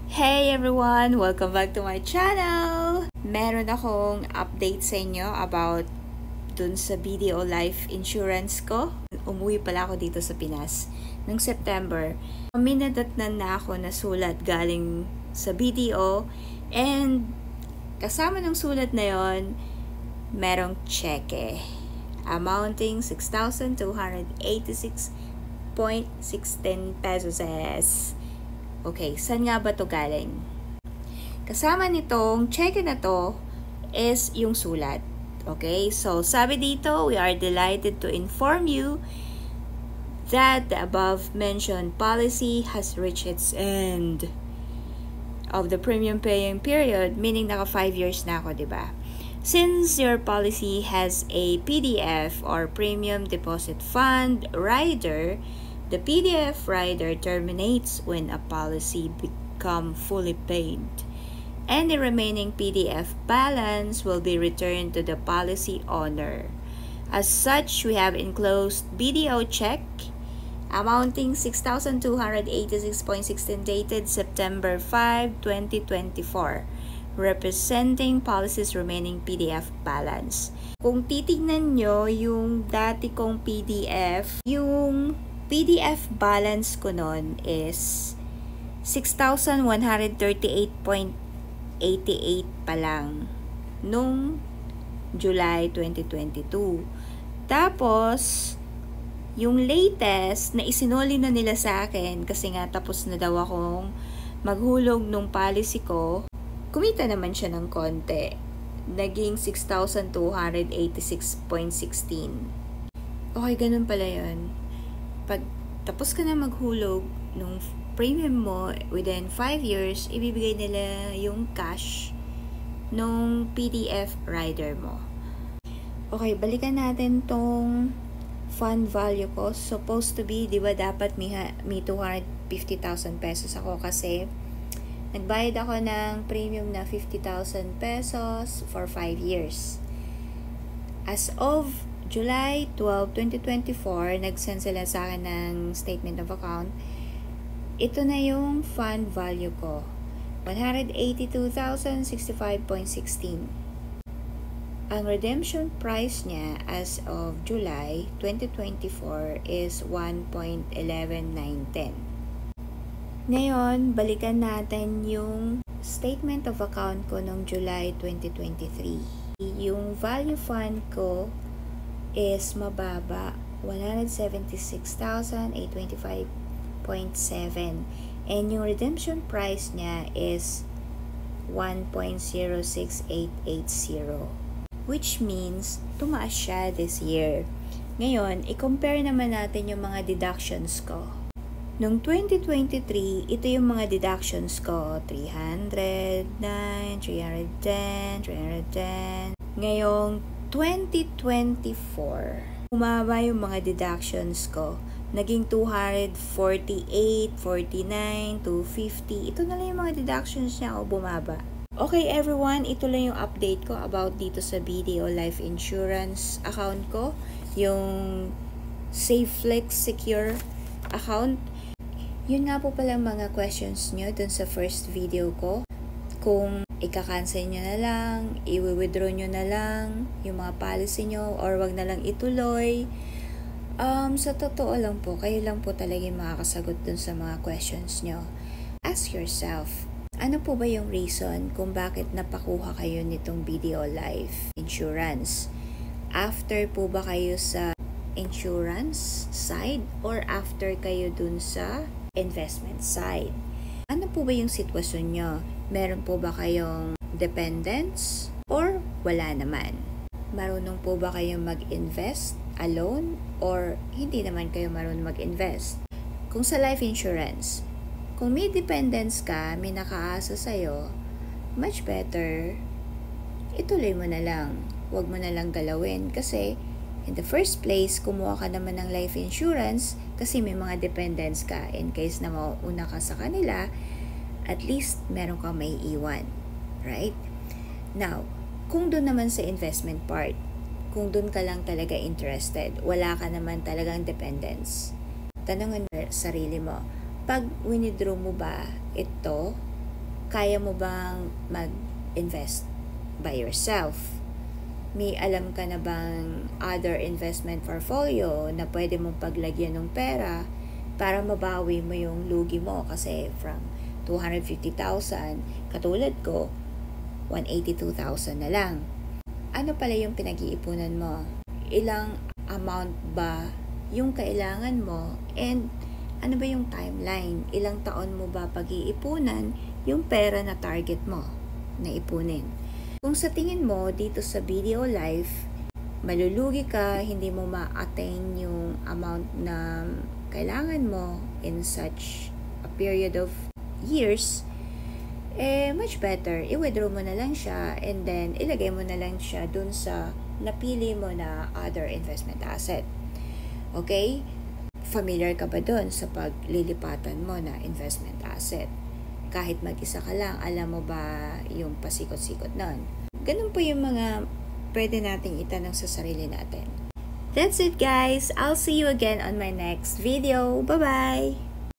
Hey everyone! Welcome back to my channel! Meron akong update sa inyo about dun sa BDO Life Insurance ko. Umuwi pala ako dito sa Pinas noong September. Minadatnan na ako na sulat galing sa BDO and kasama ng sulat na yon, merong cheque amounting 6,286.16 pesos. Okay, saan nga ba to galing? Kasama nitong cheque na to is yung sulat. Okay, so sabi dito, we are delighted to inform you that the above mentioned policy has reached its end of the premium paying period, meaning naka 5 years na ako, diba? Since your policy has a PDF or Premium Deposit Fund rider, the PDF rider terminates when a policy becomes fully paid. Any remaining PDF balance will be returned to the policy owner. As such, we have enclosed BDO check amounting 6,286.16 dated September 5, 2024, representing policy's remaining PDF balance. Kung titignan nyo yung dati kong PDF, yung PDF balance ko nun is 6,138.88 pa lang nung July 2022. Tapos, yung latest na isinuli na nila sa akin kasi nga tapos na daw akong maghulog nung policy ko, kumita naman siya ng konti. Naging 6,286.16. Okay, ganun pala yun. Pag tapos ka na maghulog nung premium mo within 5 years, ibibigay nila yung cash nung PDF rider mo. Okay, balikan natin tong fund value ko. Supposed to be, di ba dapat may 250,000 pesos ako kasi nagbayad ako ng premium na 50,000 pesos for 5 years. As of July 12, 2024, nag-send sila sa akin ng statement of account. Ito na yung fund value ko. 182,065.16. Ang redemption price niya as of July 2024 is 1.11910. Ngayon, balikan natin yung statement of account ko noong July 2023. Yung value fund ko is mababa, 176,825.7, and yung redemption price niya is 1.06880, which means tumaas siya this year. Ngayon, i-compare naman natin yung mga deductions ko. Noong 2023, ito yung mga deductions ko, 309, 310, 310. Ngayong 2024, bumaba yung mga deductions ko. Naging 248, 49, 250. Ito na lang yung mga deductions niya o bumaba. Okay everyone, ito lang yung update ko about dito sa BDO Life Insurance account ko. Yung SafeFlex Secure account. Yun nga po pala mga questions nyo dun sa first video ko. Kung ika-cancel nyo na lang, i-withdraw nyo na lang yung mga policy nyo, or wag na lang ituloy. Sa totoo lang po, kayo lang po talaga yung makakasagot dun sa mga questions nyo. Ask yourself, ano po ba yung reason kung bakit napakuha kayo nitong BDO Life Insurance? After po ba kayo sa insurance side or after kayo dun sa investment side? Ano po ba yung sitwasyon nyo? Meron po ba kayong dependents or wala naman? Marunong po ba kayong mag-invest alone or hindi naman kayo marunong mag-invest? Kung sa life insurance, kung may dependents ka, may nakaasa sa'yo, much better, ituloy mo na lang. Huwag mo na lang galawin kasi in the first place, kumuha ka naman ng life insurance kasi may mga dependents ka. In case na mauna ka sa kanila, at least meron kang may iwan. Right? Now, kung doon naman sa investment part, kung doon ka lang talaga interested, wala ka naman talagang dependents, tanongin mo sarili mo, pag winidraw mo ba ito kaya mo bang mag-invest by yourself? May alam ka na bang other investment portfolio na pwede mong paglagyan ng pera para mabawi mo yung lugi mo? Kasi from 250,000, katulad ko, 182,000 na lang. Ano pala yung pinag-iipunan mo? Ilang amount ba yung kailangan mo? And ano ba yung timeline? Ilang taon mo ba pag-iipunan yung pera na target mo na ipunin? Kung sa tingin mo dito sa video life, malulugi ka, hindi mo ma-attain yung amount na kailangan mo in such a period of years, much better, i-withdraw mo na lang siya and then ilagay mo na lang siya dun sa napili mo na other investment asset. Okay? Familiar ka ba dun sa paglilipatan mo na investment asset? Kahit mag-isa ka lang, alam mo ba yung pasikot-sikot nun? Ganun po yung mga pwede nating itanong sa sarili natin. That's it guys! I'll see you again on my next video. Bye-bye!